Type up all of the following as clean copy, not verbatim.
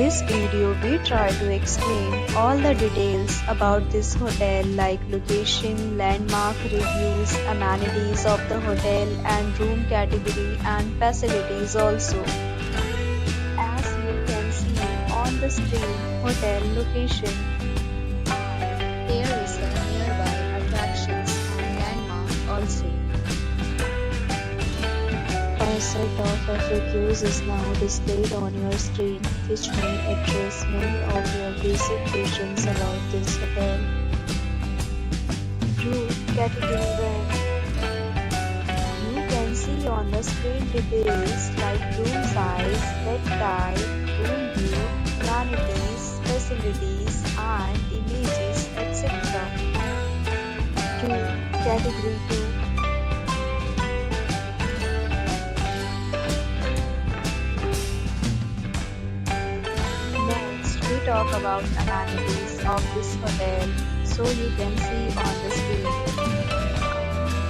this video we try to explain all the details about this hotel like location, landmark reviews, amenities of the hotel and room category and facilities also. As you can see on the screen, hotel location. Here is the nearby attractions and landmark also. A set of reviews is now displayed on your screen, which may address many of your basic questions about this hotel. Room category 1. You can see on the screen details like room size, bed type, room view, amenities, facilities, and images, etc. Room category 2. Talk about amenities of this hotel, so you can see on the screen.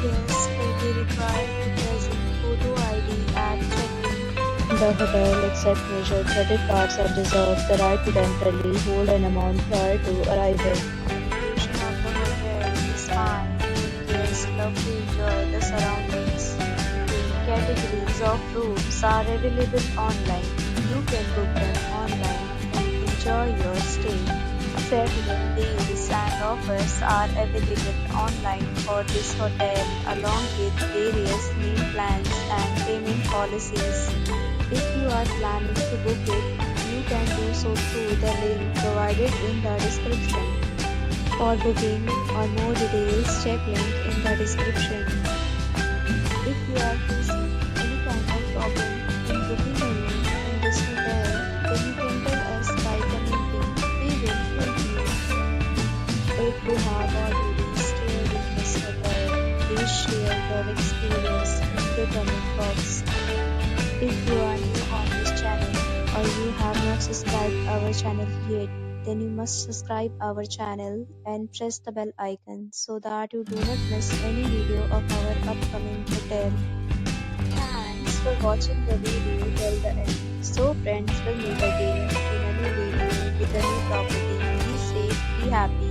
Guests will be required to present photo ID at check-in. The hotel accepts major credit cards and reserves the right to temporarily hold an amount prior to arrival. The location of the hotel is fine. Guests love to enjoy the surroundings. The categories of rooms are available online. You can book them online. Enjoy your stay. Several deals and offers are available online for this hotel along with various meal plans and payment policies. If you are planning to book it, you can do so through the link provided in the description. For booking or more details, check link in the description. If you are facing any kind of problem in booking a room in this hotel, then you can tell us by commenting. We will help you. If you have already stayed in this hotel, please share your experience in the comment box. If you are new on this channel or you have not subscribed our channel yet, then you must subscribe our channel and press the bell icon so that you do not miss any video of our upcoming hotel. Thanks for watching the video till the end. So friends, will meet again in a new video with a new property. Be safe, be happy.